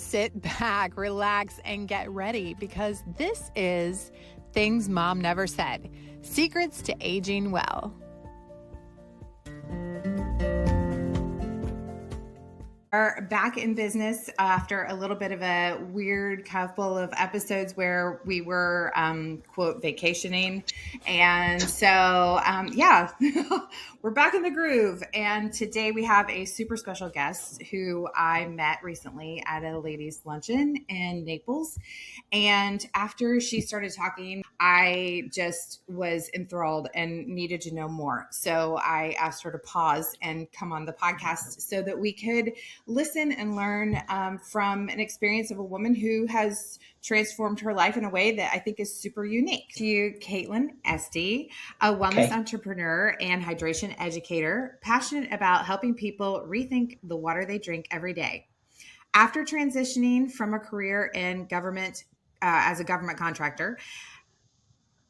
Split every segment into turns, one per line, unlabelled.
sit back, relax, and get ready because this is Things Mom Never Said: Secrets to Aging Well. Are back in business after a little bit of a weird couple of episodes where we were, quote, vacationing. And so, we're back in the groove. And today we have a super special guest who I met recently at a ladies' luncheon in Naples. And after she started talking, I just was enthralled and needed to know more. So I asked her to pause and come on the podcast so that we could listen and learn from an experience of a woman who has transformed her life in a way that I think is super unique. To you, Katelyn Esty, a wellness entrepreneur and hydration educator, passionate about helping people rethink the water they drink every day. After transitioning from a career in government as a government contractor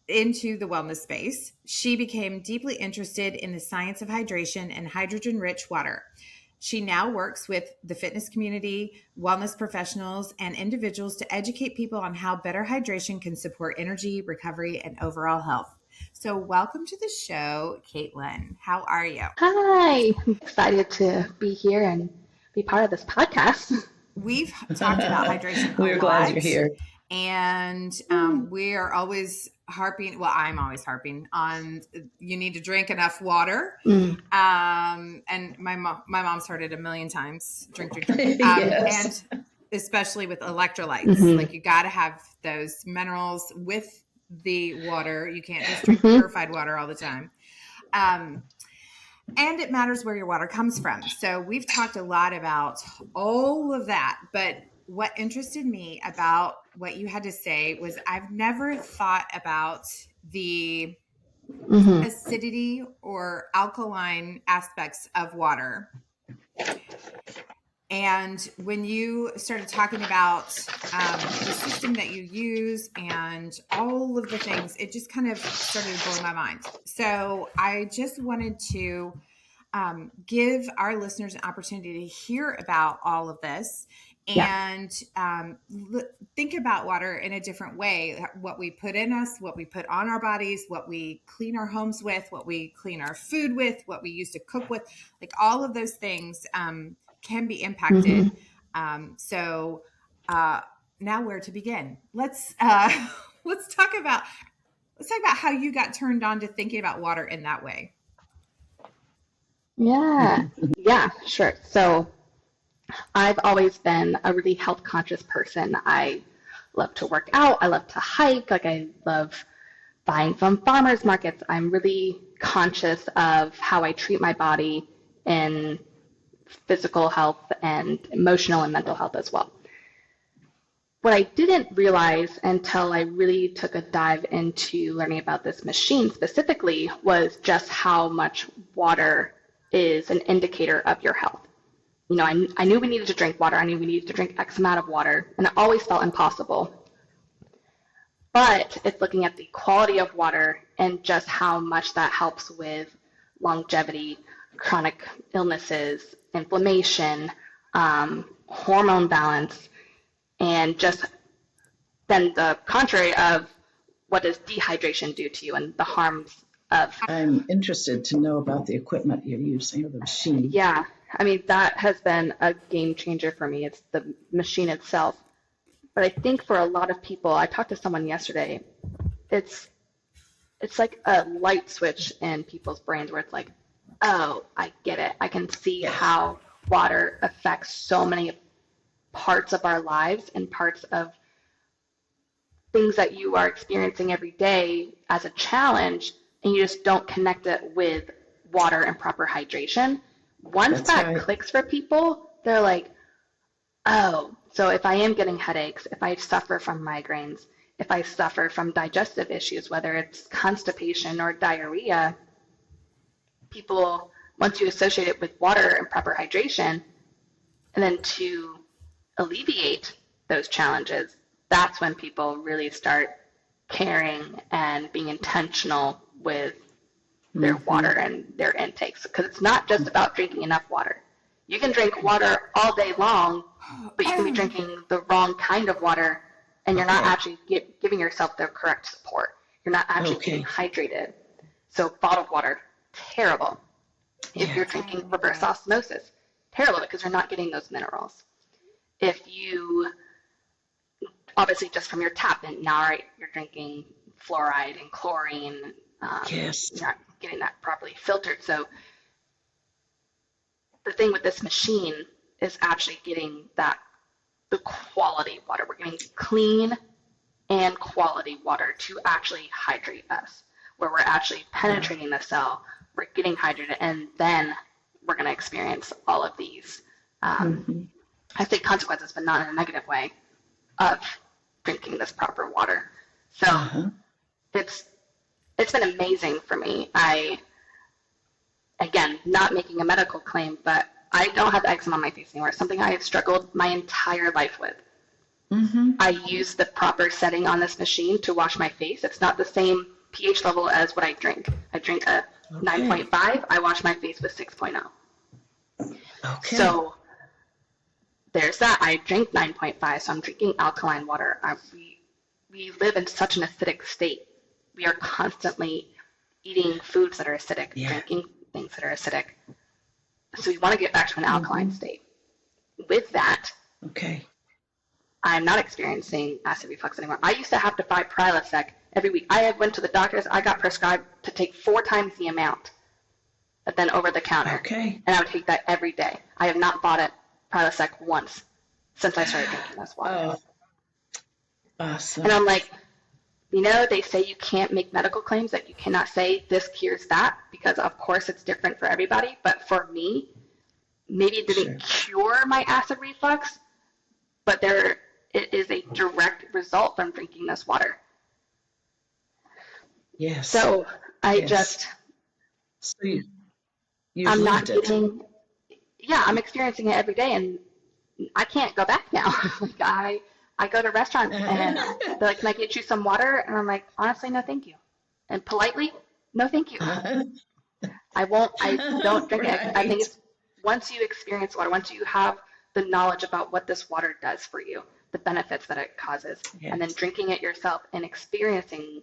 into the wellness space, she became deeply interested in the science of hydration and hydrogen-rich water. She now works with the fitness community, wellness professionals, and individuals to educate people on how better hydration can support energy, recovery, and overall health. So welcome to the show, Katelyn. How are you?
Hi, I'm excited to be here and be part of this podcast.
We've talked about hydration a lot.
We're glad you're here.
And we are always I'm always harping on you need to drink enough water. And my mom's heard it a million times, drink.
Yes.
And especially with electrolytes, like you got to have those minerals with the water. You can't just drink purified water all the time. And it matters where your water comes from. So we've talked a lot about all of that, but what interested me about what you had to say was I've never thought about the acidity or alkaline aspects of water. And when you started talking about the system that you use and all of the things, it just kind of started blowing my mind. So I just wanted to give our listeners an opportunity to hear about all of this and think about water in a different way. What we put in us, what we put on our bodies, what we clean our homes with, what we clean our food with, what we use to cook with, like all of those things can be impacted. So now where to begin? Let's talk about how you got turned on to thinking about water in that way.
Yeah, sure. So I've always been a really health conscious person. I love to work out. I love to hike. Like I love buying from farmers markets. I'm really conscious of how I treat my body in physical health and emotional and mental health as well. What I didn't realize until I really took a dive into learning about this machine specifically was just how much water is an indicator of your health. You know, I knew we needed to drink water. I knew we needed to drink X amount of water, and it always felt impossible. But it's looking at the quality of water and just how much that helps with longevity, chronic illnesses, inflammation, hormone balance, and just then the contrary of what does dehydration do to you and the harms of.
I'm interested to know about the equipment you're using, or the machine.
Yeah, I mean, that has been a game changer for me. It's the machine itself. But I think for a lot of people, I talked to someone yesterday, it's like a light switch in people's brains where it's like, oh, I get it. I can see how water affects so many parts of our lives and parts of things that you are experiencing every day as a challenge, and you just don't connect it with water and proper hydration. Once that clicks for people, they're like, oh, so if I am getting headaches, if I suffer from migraines, if I suffer from digestive issues, whether it's constipation or diarrhea, people, once you associate it with water and proper hydration, and then to alleviate those challenges, that's when people really start caring and being intentional with their water and their intakes. Because it's not just about drinking enough water. You can drink water all day long but you can be drinking the wrong kind of water, and you're not
Okay.
actually giving yourself the correct support. You're not actually
Okay.
getting hydrated. So bottled water, terrible. If
Yeah.
you're drinking reverse osmosis, terrible because you're not getting those minerals. If you, obviously just from your tap, and now right, you're drinking fluoride and chlorine,
Yes.
you're not getting that properly filtered. So the thing with this machine is actually getting the quality water. We're getting clean and quality water to actually hydrate us, where we're actually penetrating the cell, we're getting hydrated, and then we're going to experience all of these, I say consequences, but not in a negative way, of drinking this proper water. So it's been amazing for me. Again, not making a medical claim, but I don't have eczema on my face anymore. It's something I have struggled my entire life with. I use the proper setting on this machine to wash my face. It's not the same pH level as what I drink. I drink a 9.5. I wash my face with 6.0.
Okay.
So there's that. I drink 9.5, so I'm drinking alkaline water. We live in such an acidic state. We are constantly eating foods that are acidic, drinking things that are acidic. So we want to get back to an alkaline state. With that, I'm not experiencing acid reflux anymore. I used to have to fight Prilosec every week. I went to the doctors. I got prescribed to take 4 times the amount, but then over the counter. And I would take that every day. I have not bought it Prilosec once since I started drinking this water.
Awesome.
And I'm like, they say you can't make medical claims, that you cannot say this cures that, because of course it's different for everybody. But for me, maybe it didn't cure my acid reflux, but it is a direct result from drinking this water.
Yes.
So I just,
so you've
I'm not
lived it.
getting, I'm experiencing it every day, and I can't go back now. Like I go to restaurants and they're like, can I get you some water? And I'm like, honestly, no, thank you. And politely, no, thank you. I don't drink it. I think it's, once you experience water, once you have the knowledge about what this water does for you, the benefits that it causes, and then drinking it yourself and experiencing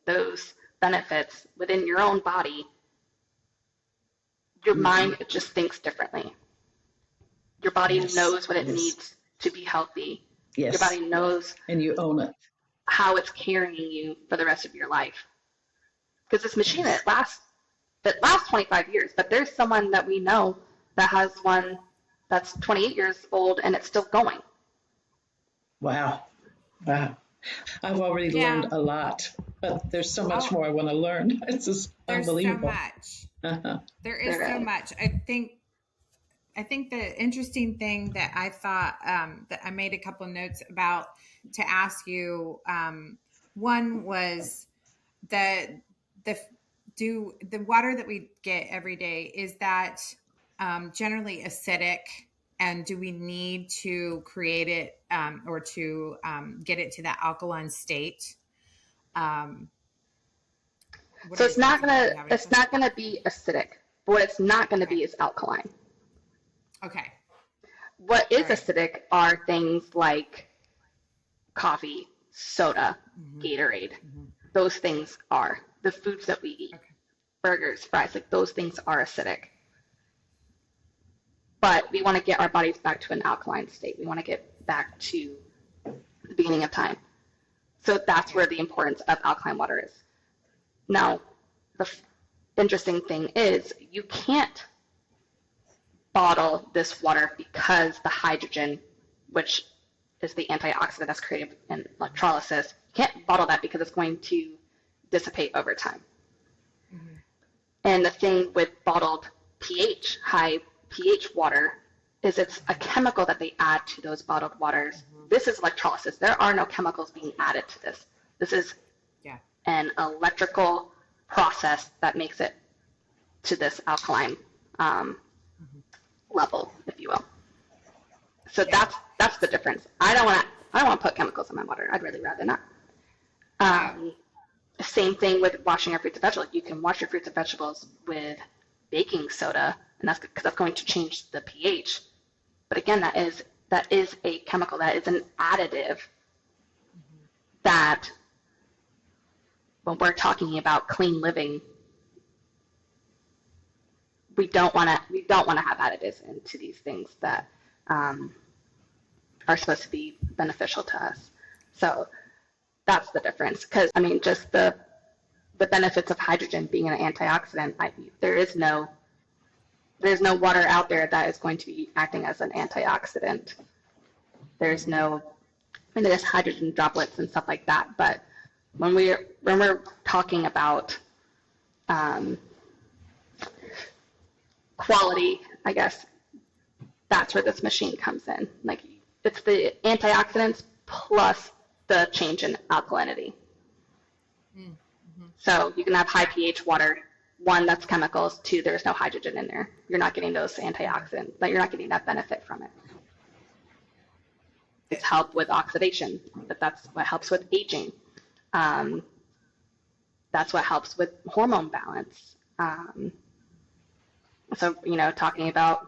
those benefits within your own body, your mind just thinks differently. Your body knows what it needs to be healthy. Your body knows,
and you own it,
how it's carrying you for the rest of your life. Because this machine, that lasts 25 years, but there's someone that we know that has one that's 28 years old and it's still going.
Wow. I've already learned a lot, but there's so much more I want to learn. It's just unbelievable.
So much. There is so much. I think the interesting thing that I thought, that I made a couple of notes about to ask you, one was the water that we get every day, is that generally acidic, and do we need to create it or to get it to that alkaline state?
So it's not gonna be acidic. But what it's not gonna be is alkaline.
Okay.
What is acidic are things like coffee, soda, Gatorade. Those things are the foods that we eat. Burgers, fries, like those things are acidic. But we want to get our bodies back to an alkaline state. We want to get back to the beginning of time. So that's where the importance of alkaline water is. Now, the interesting thing is you can't bottle this water because the hydrogen, which is the antioxidant that's created in electrolysis, you can't bottle that because it's going to dissipate over time. And the thing with bottled high pH water is it's a chemical that they add to those bottled waters. This is electrolysis. There are no chemicals being added to this. This is an electrical process that makes it to this alkaline level, if you will. So that's the difference. I don't want to put chemicals in my water. I'd really rather not. Same thing with washing our fruits and vegetables. You can wash your fruits and vegetables with baking soda, and that's because that's going to change the pH. But again, that is that is a chemical, that is an additive that when we're talking about clean living, we don't want to have additives into these things that are supposed to be beneficial to us. So that's the difference. Because I mean, just the benefits of hydrogen being an antioxidant, there's no water out there that is going to be acting as an antioxidant. There's hydrogen droplets and stuff like that. But when we're talking about quality, I guess that's where this machine comes in. Like, it's the antioxidants plus the change in alkalinity. Mm-hmm. So you can have high pH water. One, that's chemicals. Two, there's no hydrogen in there. You're not getting those antioxidants. Like, you're not getting that benefit from it. It's helped with oxidation, but that's what helps with aging. That's what helps with hormone balance. So, talking about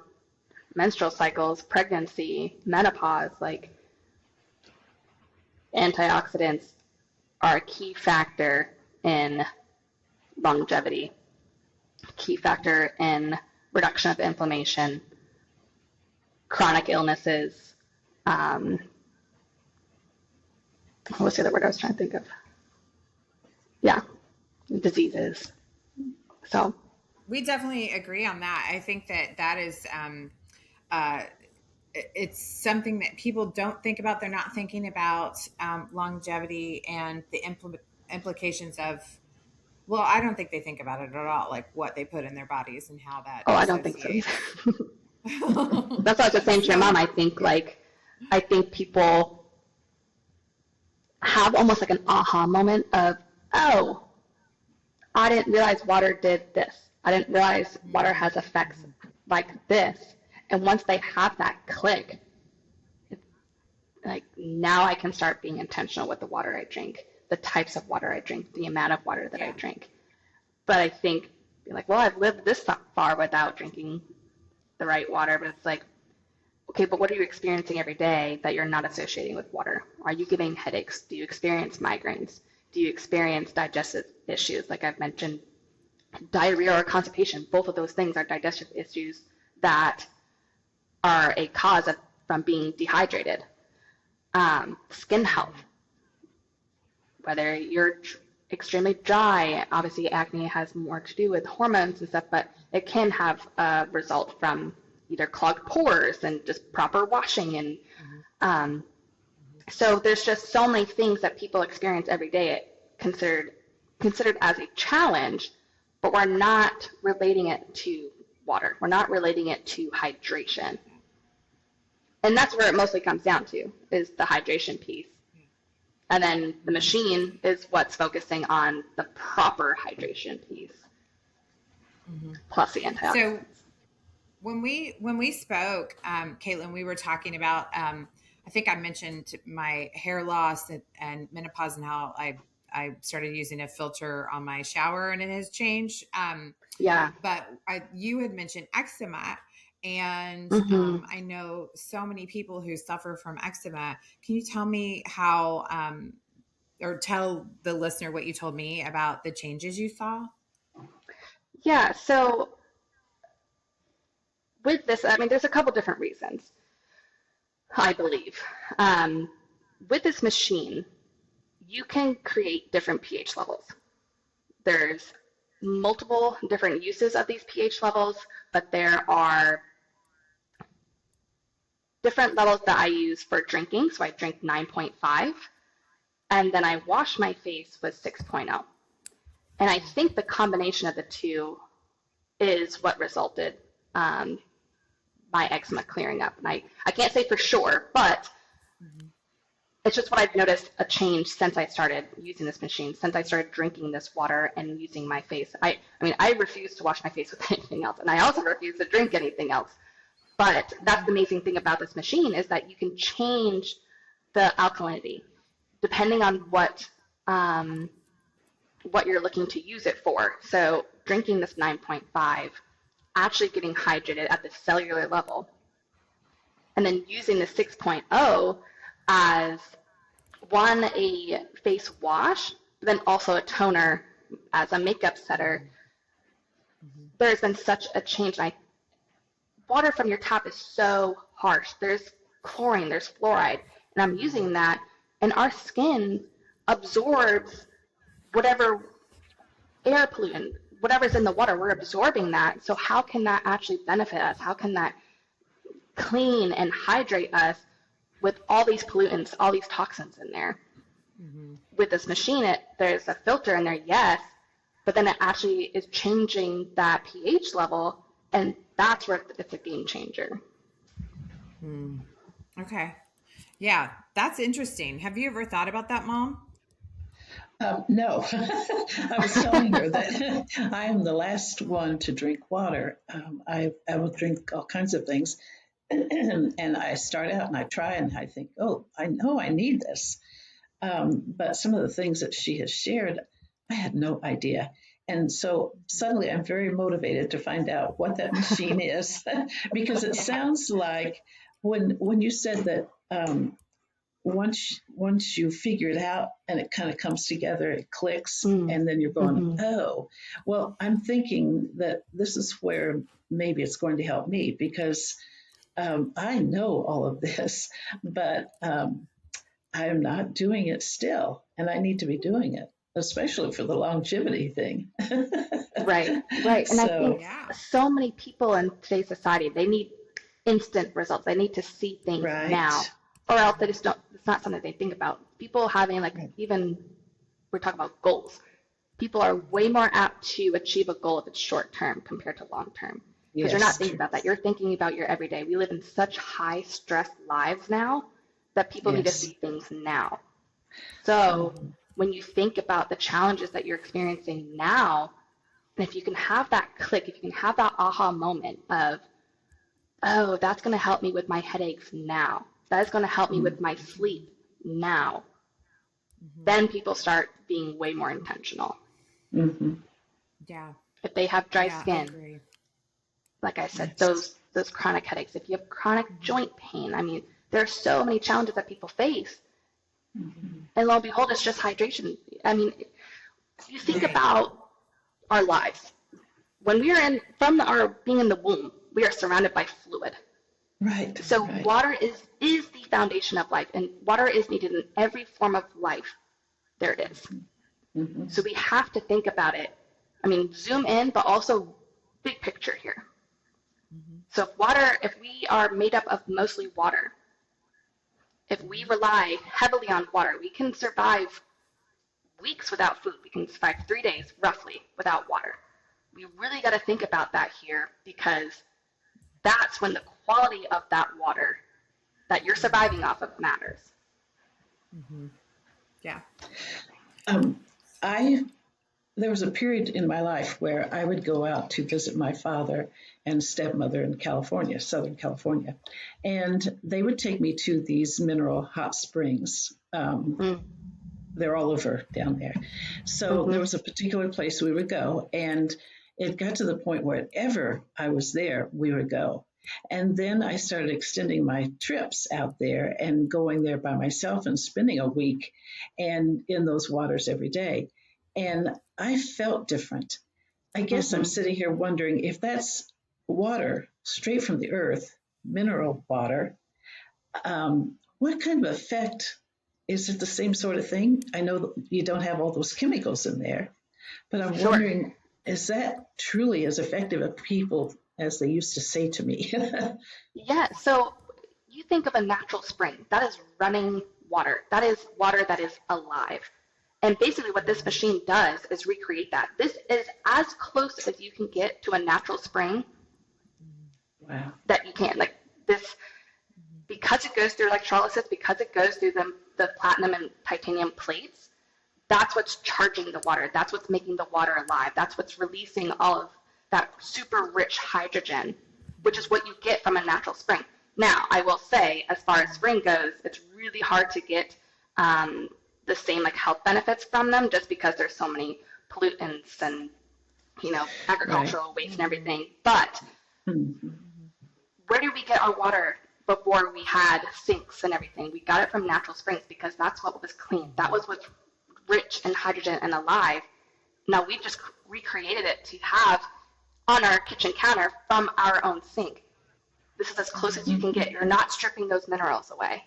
menstrual cycles, pregnancy, menopause, like, antioxidants are a key factor in longevity, key factor in reduction of inflammation, chronic illnesses. What was the other word I was trying to think of? Yeah, diseases. So
we definitely agree on that. I think that is it's something that people don't think about. They're not thinking about longevity and the implications of, well, I don't think they think about it at all, like what they put in their bodies and how that
I don't think so either. That's what I was just saying to your mom. I think people have almost like an aha moment of, oh, I didn't realize water did this. I didn't realize water has effects like this. And once they have that click, like, now I can start being intentional with the water I drink, the types of water I drink, the amount of water that I drink. But I think, like, well, I've lived this far without drinking the right water, but it's like, okay, but what are you experiencing every day that you're not associating with water? Are you getting headaches? Do you experience migraines? Do you experience digestive issues? Like I've mentioned, diarrhea or constipation, both of those things are digestive issues that are a cause from being dehydrated. Skin health, whether you're extremely dry, obviously acne has more to do with hormones and stuff, but it can have a result from either clogged pores and just proper washing. And so there's just so many things that people experience every day considered as a challenge, but we're not relating it to water. We're not relating it to hydration. And that's where it mostly comes down to, is the hydration piece. And then the machine is what's focusing on the proper hydration piece, plus the antioxidants.
So when we spoke, Katelyn, we were talking about, I think I mentioned my hair loss and menopause and how I started using a filter on my shower and it has changed. But you had mentioned eczema. And I know so many people who suffer from eczema. Can you tell me how, or tell the listener what you told me about the changes you saw?
Yeah, so with this, I mean, there's a couple different reasons, I believe. With this machine, you can create different pH levels. There's multiple different uses of these pH levels, but there are different levels that I use for drinking. So I drink 9.5, and then I wash my face with 6.0. And I think the combination of the two is what resulted my eczema clearing up. And I can't say for sure, but it's just what I've noticed a change since I started using this machine, since I started drinking this water and using my face. I mean, I refuse to wash my face with anything else, and I also refuse to drink anything else. But that's the amazing thing about this machine, is that you can change the alkalinity depending on what you're looking to use it for. So drinking this 9.5, actually getting hydrated at the cellular level, and then using the 6.0 as one, a face wash, but then also a toner as a makeup setter. There's been such a change. Water from your tap is so harsh. There's chlorine, there's fluoride, and I'm using that, and our skin absorbs whatever air pollutant, whatever's in the water, we're absorbing that. So how can that actually benefit us? How can that clean and hydrate us with all these pollutants, all these toxins in there? With this machine, there's a filter in there, yes, but then it actually is changing that pH level, and that's where it's a game changer.
Okay. Yeah, that's interesting. Have you ever thought about that, Mom?
No, I was telling her that I am the last one to drink water. I will drink all kinds of things, and I start out and I try and I think, oh, I know I need this. But some of the things that she has shared, I had no idea. And so suddenly I'm very motivated to find out what that machine is, because it sounds like when you said that once you figure it out and it kind of comes together, it clicks, and then you're going, oh, well, I'm thinking that this is where maybe it's going to help me, because I know all of this, but I'm not doing it still, and I need to be doing it, especially for the longevity thing.
Right. And
So,
I think so many people in today's society, they need instant results. They need to see things
right.
now, or else they just don't, it's not something they think about. People having, like, even we're talking about goals. People are way more apt to achieve a goal if it's short term compared to long term. Because you're not thinking about that. You're thinking about your everyday. We live in such high stress lives now that people need to see things now. So when you think about the challenges that you're experiencing now, and if you can have that click, if you can have that aha moment of, oh, that's going to help me with my headaches now, that is going to help me with my sleep now, then people start being way more intentional.
Yeah.
If they have dry skin, like I said, those chronic headaches, if you have chronic joint pain, I mean, there are so many challenges that people face. And lo and behold, it's just hydration. I mean, you think about our lives. When we are from our being in the womb, we are surrounded by fluid.
Right.
So water is the foundation of life, and water is needed in every form of life. There it is. So we have to think about it. I mean, zoom in, but also big picture here. So if we are made up of mostly water, if we rely heavily on water, we can survive weeks without food. We can survive 3 days, roughly, without water. We really got to think about that here, because that's when the quality of that water that you're surviving off of matters.
Yeah.
There was a period in my life where I would go out to visit my father and stepmother in California, Southern California, and they would take me to these mineral hot springs. They're all over down there. So there was a particular place we would go, and it got to the point where wherever I was there, we would go. And then I started extending my trips out there and going there by myself and spending a week and in those waters every day. And I felt different. I guess I'm sitting here wondering if that's water straight from the earth, mineral water, what kind of effect? Is it the same sort of thing? I know that you don't have all those chemicals in there, but I'm wondering, is that truly as effective of people as they used to say to me?
Yeah, so you think of a natural spring. That is running water. That is water that is alive. And basically what this machine does is recreate that. This is as close as you can get to a natural spring that you can. Like this, because it goes through electrolysis, because it goes through the platinum and titanium plates, that's what's charging the water. That's what's making the water alive. That's what's releasing all of that super rich hydrogen, which is what you get from a natural spring. Now, I will say, as far as spring goes, it's really hard to get the same like health benefits from them, just because there's so many pollutants and agricultural waste and everything. But where do we get our water before we had sinks and everything. We got it from natural springs because that's what was clean. That was what's rich in hydrogen and alive. Now we just recreated it to have on our kitchen counter from our own sink. This is as close as you can get. You're not stripping those minerals away.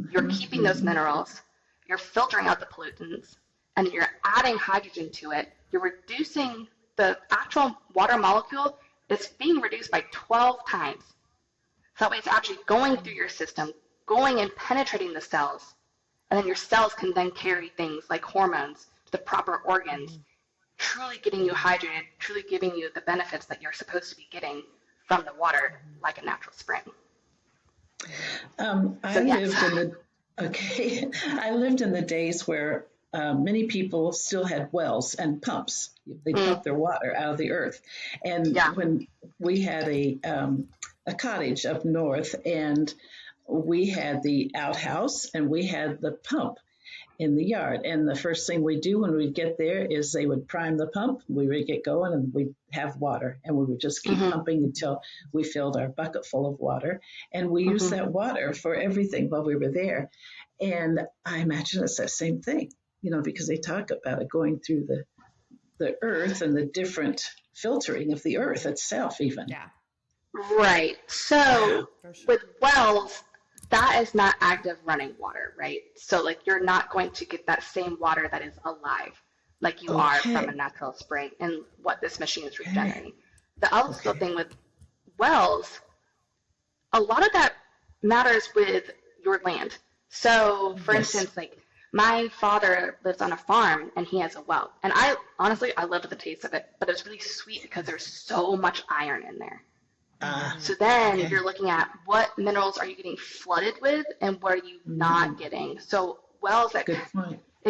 You're keeping those minerals. You're filtering out the pollutants, and you're adding hydrogen to it. You're reducing the actual water molecule. It's being reduced by 12 times. So that way it's actually going through your system, going and penetrating the cells, and then your cells can then carry things like hormones to the proper organs, truly getting you hydrated, truly giving you the benefits that you're supposed to be getting from the water, like a natural spring.
I lived in the days where many people still had wells and pumps. They pump their water out of the earth. And when we had a cottage up north, and we had the outhouse and we had the pump in the yard. And the first thing we do when we get there is they would prime the pump. We would get going and we'd have water, and we would just keep pumping until we filled our bucket full of water. And we used that water for everything while we were there. And I imagine it's that same thing, because they talk about it going through the earth and the different filtering of the earth itself even.
Yeah.
Right. So with wells, that is not active running water, right? So like you're not going to get that same water that is alive like you are from a natural spring and what this machine is regenerating. The other thing with wells, a lot of that matters with your land. So for instance, like my father lives on a farm and he has a well. And I loved the taste of it, but it's really sweet because there's so much iron in there. So then you're looking at what minerals are you getting flooded with and what are you not getting. So wells, it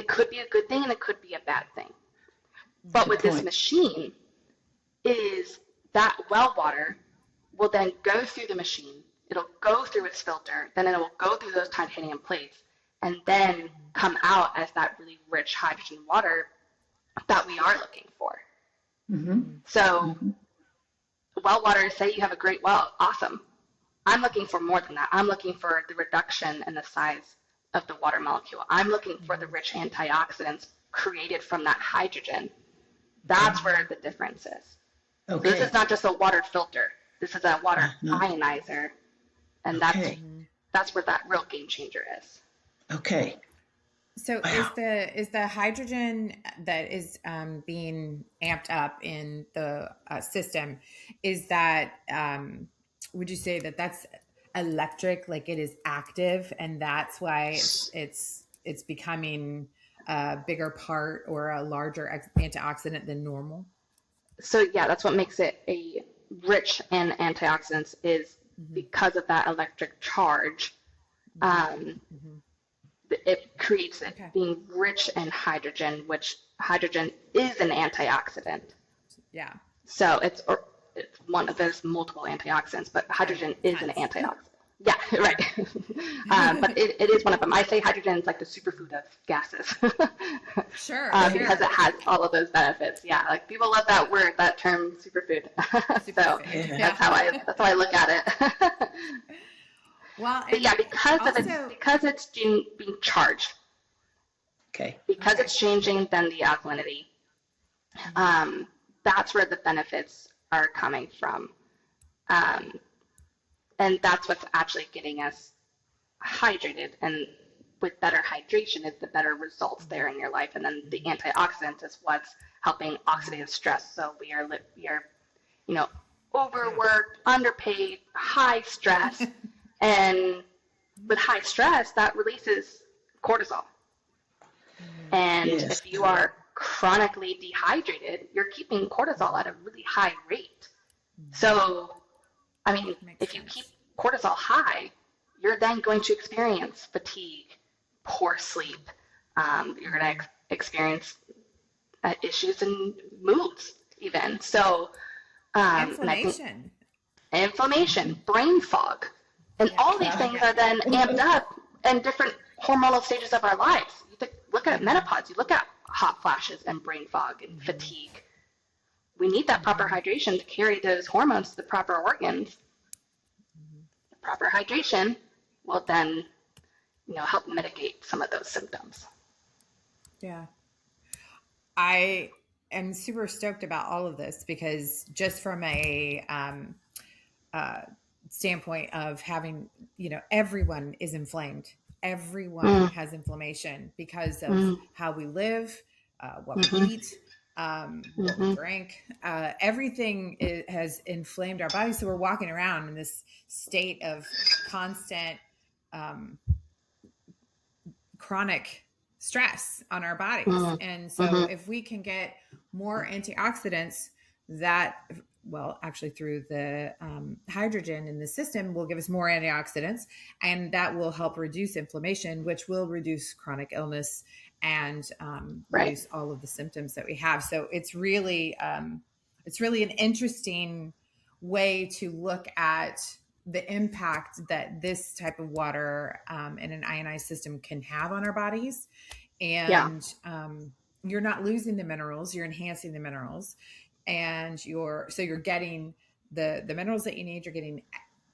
could be a good thing and it could be a bad thing. But with this machine is that well water will then go through the machine. It'll go through its filter, then it will go through those titanium plates and then come out as that really rich hydrogen water that we are looking for. So well water, say you have a great well, awesome. I'm looking for more than that. I'm looking for the reduction in the size of the water molecule. I'm looking for the rich antioxidants created from that hydrogen. That's where the difference is. This is not just a water filter. This is a water ionizer. And that's where that real game changer is.
Okay.
So is the hydrogen that is being amped up in the system, is that, would you say that that's electric, like it is active, and that's why it's becoming a bigger part or a larger antioxidant than normal?
So yeah, that's what makes it a rich in antioxidants is because of that electric charge. It creates it being rich in hydrogen, which hydrogen is an antioxidant.
Yeah.
So it's one of those multiple antioxidants, but hydrogen is an antioxidant. Yeah, right. But it is one of them. I say hydrogen is like the superfood of gases.
Sure.
Because it has all of those benefits. Yeah, like people love that word, that term, superfood. So that's how I look at it.
Well,
but yeah, because it's being charged. Because it's changing then the alkalinity. That's where the benefits are coming from. And that's what's actually getting us hydrated. And with better hydration is the better results there in your life. And then the antioxidant is what's helping oxidative stress. So we are overworked, underpaid, high stress. And with high stress, that releases cortisol. And if you are chronically dehydrated, you're keeping cortisol at a really high rate. So, I mean, if you keep cortisol high, you're then going to experience fatigue, poor sleep. You're going to experience issues in moods even. So, inflammation, brain fog. And all these things are then amped up in different hormonal stages of our lives. You look at menopause, you look at hot flashes and brain fog and fatigue. We need that proper hydration to carry those hormones to the proper organs. proper hydration will then, help mitigate some of those symptoms.
Yeah. I am super stoked about all of this because just from a standpoint of having, everyone is inflamed. Everyone has inflammation because of how we live, what we eat, what we drink. Everything has inflamed our bodies. So we're walking around in this state of constant chronic stress on our bodies. And so if we can get more antioxidants that, well, actually through the hydrogen in the system will give us more antioxidants, and that will help reduce inflammation, which will reduce chronic illness and reduce all of the symptoms that we have. So it's really an interesting way to look at the impact that this type of water in an ionized system can have on our bodies. And you're not losing the minerals, you're enhancing the minerals. And you're getting the minerals that you need, you're getting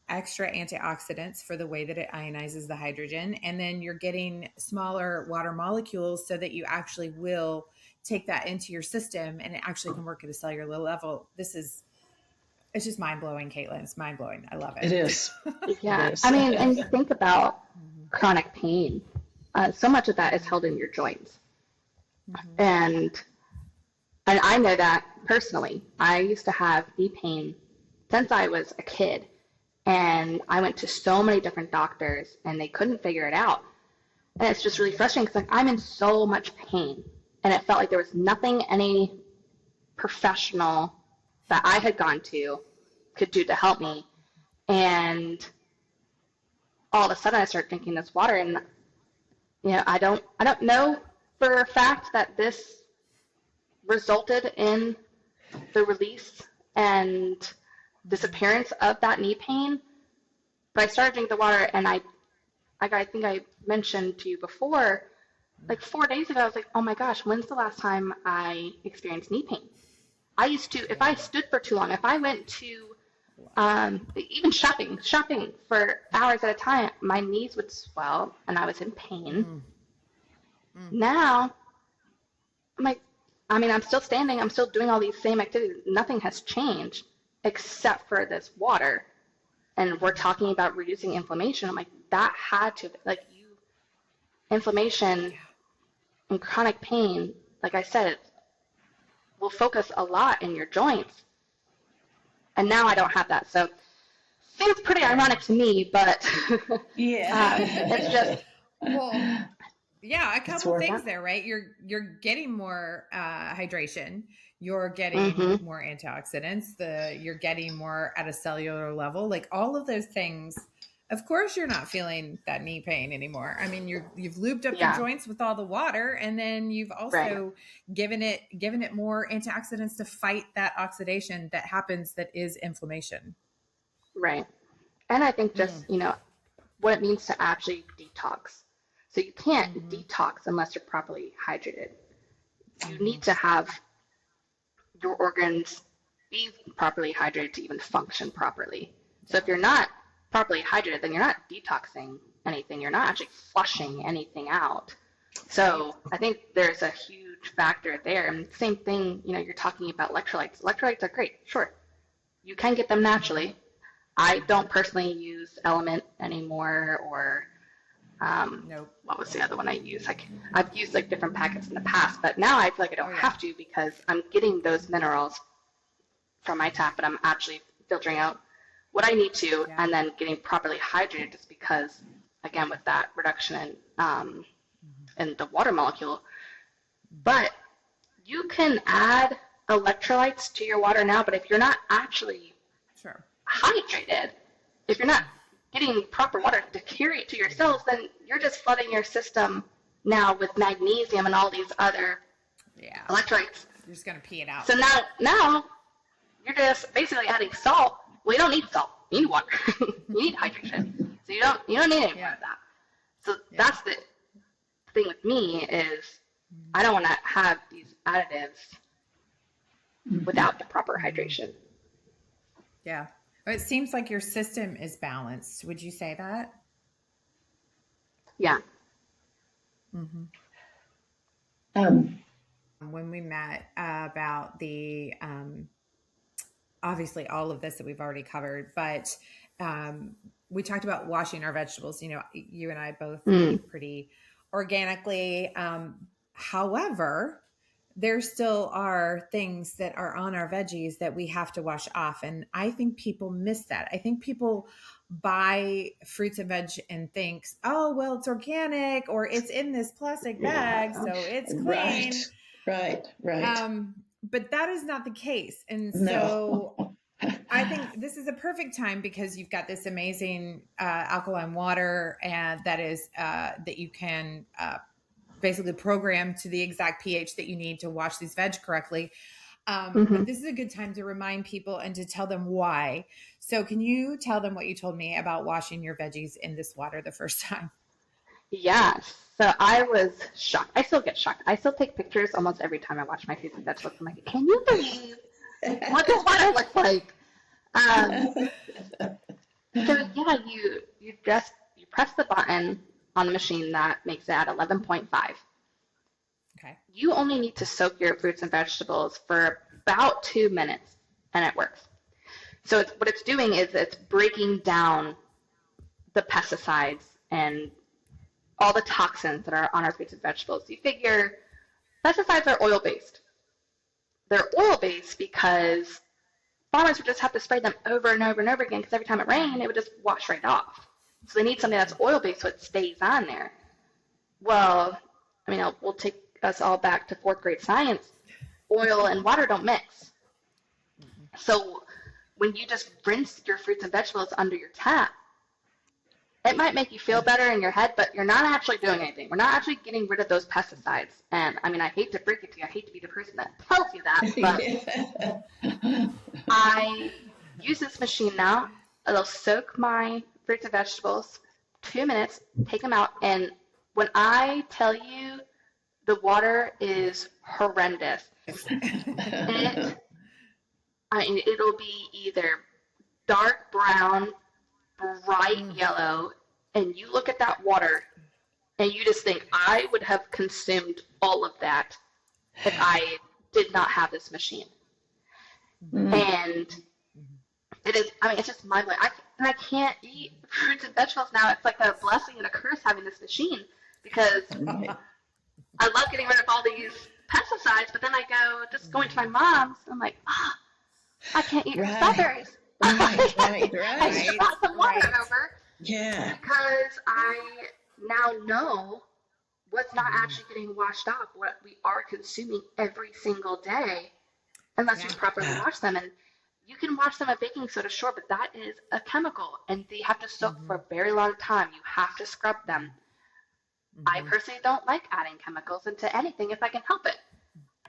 extra antioxidants for the way that it ionizes the hydrogen. And then you're getting smaller water molecules so that you actually will take that into your system and it actually can work at a cellular level. It's just mind-blowing, Katelyn. It's mind-blowing. I love it.
It is.
Yeah.
It is.
I mean, and you think about chronic pain. So much of that is held in your joints. And I know that personally. I used to have knee pain since I was a kid. And I went to so many different doctors and they couldn't figure it out. And it's just really frustrating because I'm in so much pain. And it felt like there was nothing any professional that I had gone to could do to help me. And all of a sudden I started drinking this water and I don't know for a fact that this resulted in the release and disappearance of that knee pain, but I started drinking the water and I think I mentioned to you before, like 4 days ago, I was like, oh my gosh, when's the last time I experienced knee pain? I used to, if I stood for too long, if I went to even shopping for hours at a time, my knees would swell and I was in pain. Now, I'm still standing, I'm still doing all these same activities. Nothing has changed except for this water. And we're talking about reducing inflammation. I'm like, that had to, inflammation and chronic pain, like I said, will focus a lot in your joints. And now I don't have that. So seems pretty ironic to me, but it's just
a couple things there, right? You're getting more hydration, you're getting more antioxidants, you're getting more at a cellular level, like all of those things. Of course you're not feeling that knee pain anymore. I mean, you've lubed up your joints with all the water, and then you've also given it more antioxidants to fight that oxidation that happens, that is inflammation.
Right. And I think just, what it means to actually detox. So you can't detox unless you're properly hydrated. You need to have your organs be properly hydrated to even function properly. So if you're not properly hydrated, then you're not detoxing anything. You're not actually flushing anything out. So I think there's a huge factor there. And same thing, you're talking about electrolytes. Electrolytes are great, sure. You can get them naturally. I don't personally use Element anymore, or what was the other one I use? I've used different packets in the past, but now I feel like I don't have to because I'm getting those minerals from my tap, and I'm actually filtering out what I need to, and then getting properly hydrated, just because, again, with that reduction in the water molecule. But you can add electrolytes to your water now, but if you're not actually hydrated, if you're not getting proper water to carry it to your cells, then you're just flooding your system now with magnesium and all these other electrolytes.
You're just going to pee it out.
So now you're just basically adding salt. Well, you don't need salt. You need water. You need hydration. So you don't need any more of that. So that's the thing with me is I don't want to have these additives without the proper hydration.
Yeah. It seems like your system is balanced. Would you say that?
Yeah.
Mm-hmm.
Um,
When we met about the obviously all of this that we've already covered, but um, we talked about washing our vegetables. You know, you and I both eat pretty organically. However, there still are things that are on our veggies that we have to wash off. And I think people miss that. I think people buy fruits and veg and thinks, oh, well, it's organic or it's in this plastic bag,
yeah,
so it's
right,
clean.
right.
But that is not the case. And so
No.
I think this is a perfect time because you've got this amazing alkaline water and that you can basically program to the exact pH that you need to wash these veg correctly. But this is a good time to remind people and to tell them why. So can you tell them what you told me about washing your veggies in this water the first time?
Yeah. So I was shocked. I still get shocked. I still take pictures almost every time I wash my fruits and vegetables. I'm like, can you believe what this water looks like? Um, so yeah, you press the button on the machine that makes it at 11.5.
Okay.
You only need to soak your fruits and vegetables for about 2 minutes, and it works. So what it's doing is it's breaking down the pesticides and all the toxins that are on our fruits and vegetables. You figure pesticides are oil-based. They're oil-based because farmers would just have to spray them over and over and over again because every time it rained, it would just wash right off. So they need something that's oil-based so it stays on there. Well, I mean, we'll take us all back to fourth grade science. Oil and water don't mix. So when you just rinse your fruits and vegetables under your tap, it might make you feel better in your head, but you're not actually doing anything. We're not actually getting rid of those pesticides. And I mean, I hate to break it to you. I hate to be the person that tells you that, but I use this machine now. It'll soak my fruits and vegetables 2 minutes, take them out, and when I tell you the water is horrendous, it'll be either dark brown, bright yellow, and you look at that water and you just think, I would have consumed all of that if I did not have this machine. And it is, I mean, it's just mind-blowing. I can't eat fruits and vegetables now. It's like a blessing and a curse having this machine because I love getting rid of all these pesticides, but then I just going to my mom's, I'm like, I can't eat her strawberries.
Right.
I just brought some water over.
Yeah.
Because I now know what's not actually getting washed off, what we are consuming every single day, unless you properly wash them. And you can wash them with baking soda, sure, but that is a chemical, and they have to soak for a very long time. You have to scrub them. I personally don't like adding chemicals into anything if I can help it.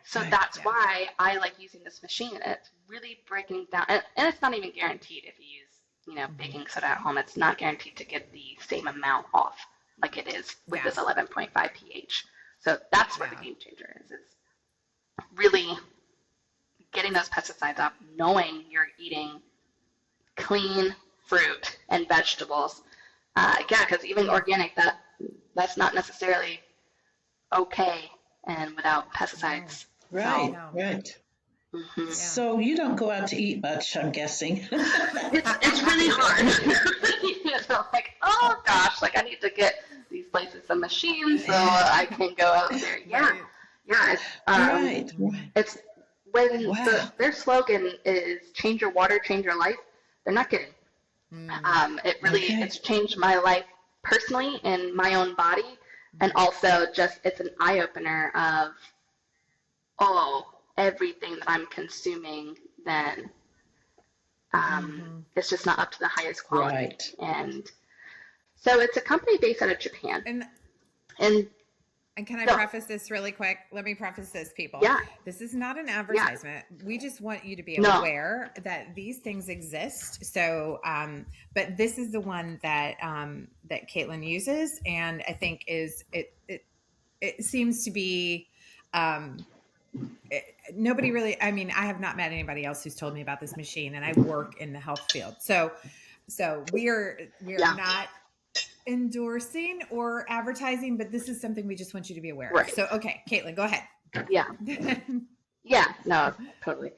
So that's why I like using this machine. It's really breaking down, and it's not even guaranteed if you use, baking soda at home. It's not guaranteed to get the same amount off like it is with this 11.5 pH. So that's where the game changer is. It's really getting those pesticides off, knowing you're eating clean fruit and vegetables. Because even organic, that's not necessarily okay and without pesticides.
Right,
So,
right.
Mm-hmm.
So you don't go out to eat much, I'm guessing.
It's really hard. Like, oh gosh, like I need to get these places some machines so I can go out there. Yeah.
Right.
It's when their slogan is "Change your water, change your life." They're not kidding. It's changed my life personally in my own body, and also just it's an eye opener of everything that I'm consuming, then it's just not up to the highest quality.
Right.
And so it's a company based out of Japan.
And can I preface this really quick? Let me preface this, people.
Yeah.
This is not an advertisement. Yeah. We just want you to be aware that these things exist. So, but this is the one that that Katelyn uses, and I think it seems to be nobody really, I mean, I have not met anybody else who's told me about this machine, and I work in the health field. So we are
Yeah.
not endorsing or advertising, but this is something we just want you to be aware of.
Right.
So, okay, Katelyn, go ahead.
Yeah. Yeah. No, totally.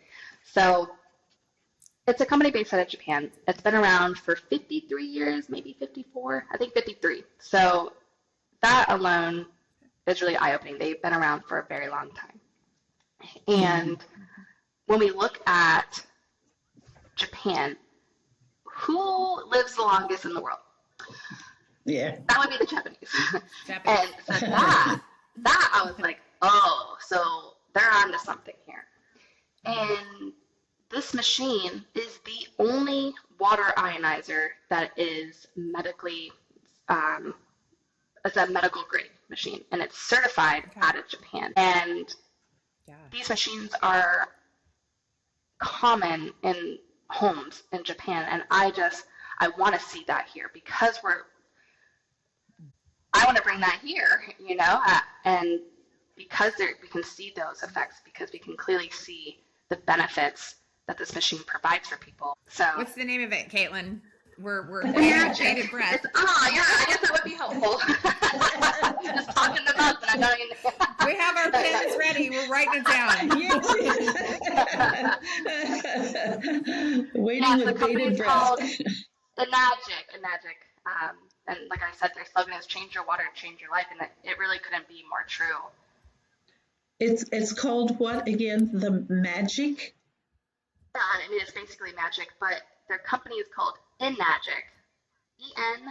So it's a company based out of Japan. It's been around for 53 years, maybe 54. I think 53. So that alone is really eye-opening. They've been around for a very long time. And when we look at Japan, who lives the longest in the world?
Yeah.
That would be the Japanese.
Japanese.
And so that I was like, oh, so they're onto something here. And this machine is the only water ionizer that is medically, it's a medical grade machine, and it's certified out of Japan. And these machines are common in homes in Japan, and I want to see that here because I want to bring that here, and because we can see those effects, because we can clearly see the benefits that this machine provides for people. So
what's the name of it, Katelyn? We're
bated
breath.
Yeah, I guess that would be helpful. Just talking them up, and I'm not even.
We have our pens ready. We're writing it down.
Waiting with bated breath.
Called Enagic. And like I said, their slogan is "Change your water, change your life," and it really couldn't be more true.
It's called what again? The Magic?
I mean, it's basically magic, but their company is called Enagic.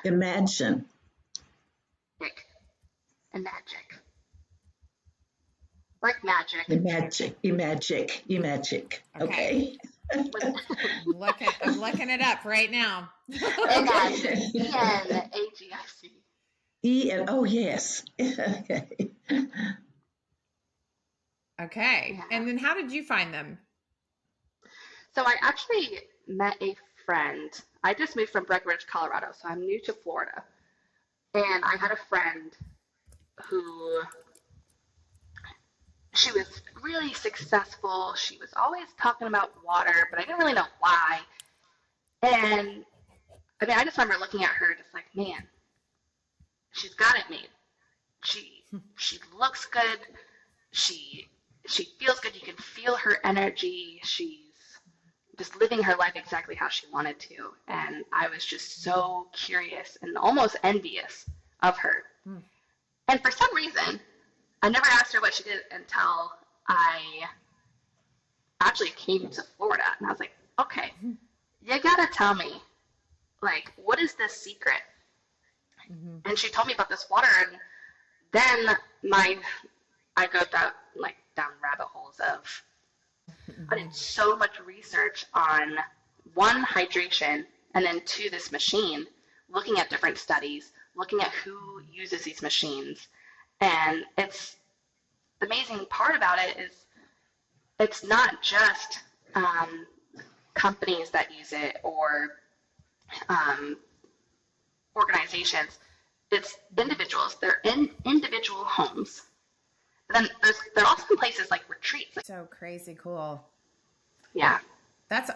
Imagine.
Enagic. Like magic.
Imagic. Okay.
I'm looking it up right now.
Enagic. Enagic.
Oh yes. Okay.
Okay.
Yeah.
And then how did you find them?
So I actually met a friend. I just moved from Breckenridge, Colorado, so I'm new to Florida. And I had a friend who, she was really successful. She was always talking about water, but I didn't really know why. And I mean, I just remember looking at her just like, man, she's got it made. She looks good. She feels good. You can feel her energy. She's just living her life exactly how she wanted to. And I was just so curious and almost envious of her. And for some reason, I never asked her what she did until I actually came to Florida. And I was like, okay, you gotta tell me, like, what is this secret? And she told me about this water, and then I go down rabbit holes of, I did so much research on one, hydration, and then two, this machine, looking at different studies, looking at who uses these machines. And it's the amazing part about it is it's not just companies that use it or organizations. It's individuals. They're in individual homes. And then they're also in places like retreats.
So crazy cool.
Yeah.
That's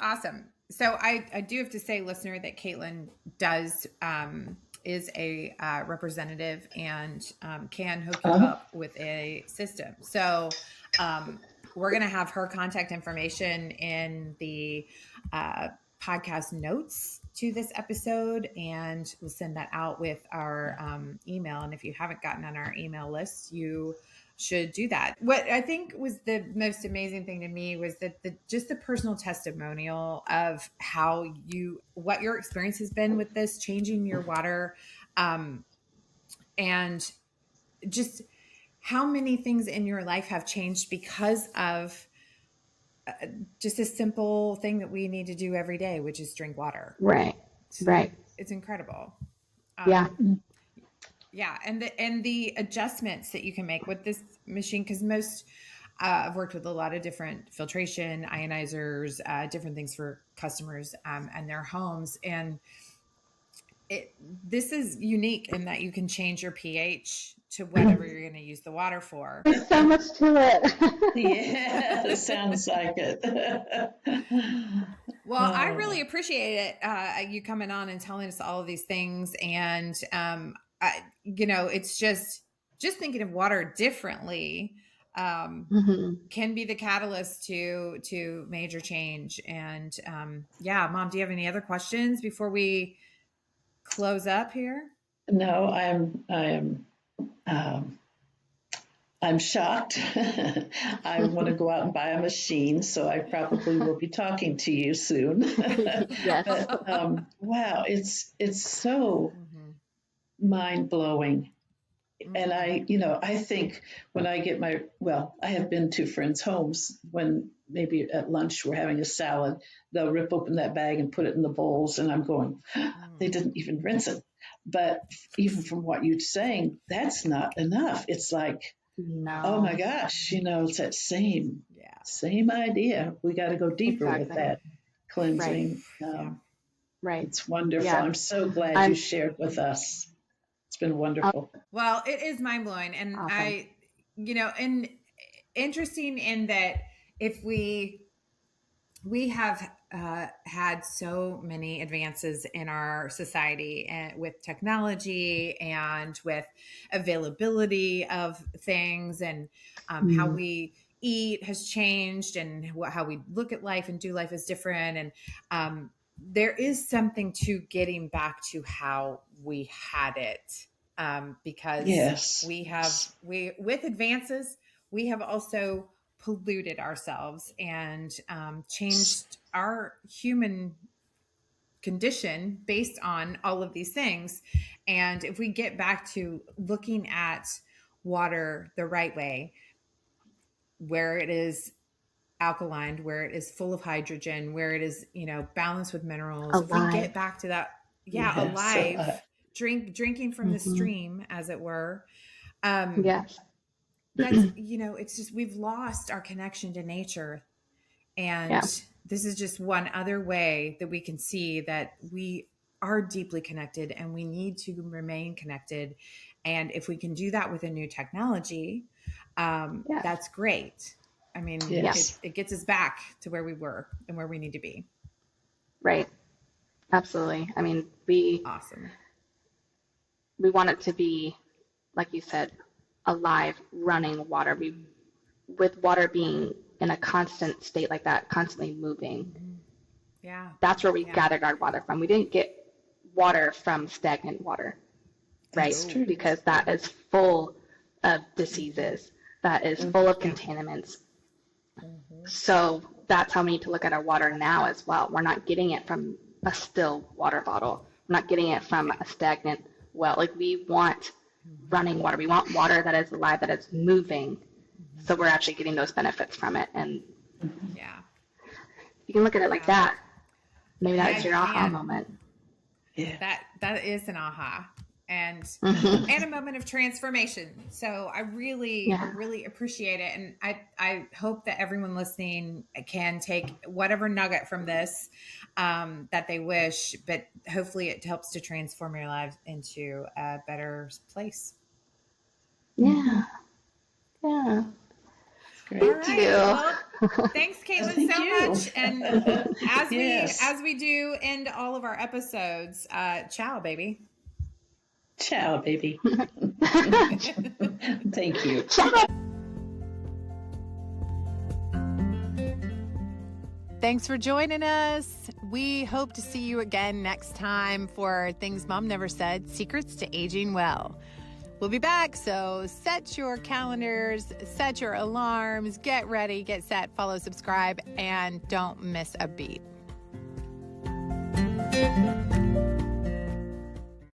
awesome. So I do have to say, listener, that Katelyn is a representative and can hook you up with a system. So we're going to have her contact information in the podcast notes to this episode, and we'll send that out with our email. And if you haven't gotten on our email list, you should do that. What I think was the most amazing thing to me was that just the personal testimonial of what your experience has been with this, changing your water, and just how many things in your life have changed because of just a simple thing that we need to do every day, which is drink water.
Right.
It's incredible.
Yeah.
Yeah. And the adjustments that you can make with this machine, because I've worked with a lot of different filtration, ionizers, different things for customers and their homes. And this is unique in that you can change your pH to whatever you're going to use the water for.
There's so much to it.
Yeah, it sounds like it.
Well, I really appreciate it. You coming on and telling us all of these things. And, it's just thinking of water differently can be the catalyst to major change. And Mom, do you have any other questions before we close up here?
No, I'm shocked. I want to go out and buy a machine, so I probably will be talking to you soon.
Yes.
But wow, it's so mind blowing. And I think when I get I have been to friends' homes when maybe at lunch we're having a salad, they'll rip open that bag and put it in the bowls, and I'm going, they didn't even rinse it. But even from what you're saying, that's not enough. It's like,
no.
Oh my gosh, it's that same idea. We got to go deeper with that cleansing.
Right.
It's wonderful.
Yeah.
I'm so glad you shared with us. It's been wonderful.
Well, it is mind blowing. And awesome. And interesting in that if we have had so many advances in our society and with technology and with availability of things and how we eat has changed and how we look at life and do life is different. And there is something to getting back to how we had it because with advances, we have also polluted ourselves and changed our human condition based on all of these things. And if we get back to looking at water the right way, where it is alkaline, where it is full of hydrogen, where it is, balanced with minerals, alive. If we get back to that, alive, drinking from the stream, as it were.
Yes.
That's, it's just, we've lost our connection to nature. And this is just one other way that we can see that we are deeply connected and we need to remain connected. And if we can do that with a new technology, that's great. I mean, it gets us back to where we were and where we need to be.
Right. Absolutely. I mean,
awesome.
We want it to be, like you said, alive, running water. With water being in a constant state like that, constantly moving.
Yeah.
That's where we gathered our water from. We didn't get water from stagnant water, right?
That's true.
Because that is full of diseases. That is full of contaminants. So that's how we need to look at our water now as well. We're not getting it from a still water bottle. We're not getting it from a stagnant well. Like, we want running water. We want water that is alive, that is moving. So we're actually getting those benefits from it. And you can look at it like that. Maybe that was your aha moment.
Yeah. That is an aha. And and a moment of transformation. So I really appreciate it. And I hope that everyone listening can take whatever nugget from this that they wish, but hopefully it helps to transform your lives into a better place.
Yeah. Yeah.
Great. Thank you. Well, thanks, Katelyn, so much. And as we do end all of our episodes, ciao, baby.
Ciao, baby. Thank you.
Thanks for joining us. We hope to see you again next time for Things Mom Never Said, Secrets to Aging Well. We'll be back, so set your calendars, set your alarms, get ready, get set, follow, subscribe, and don't miss a beat.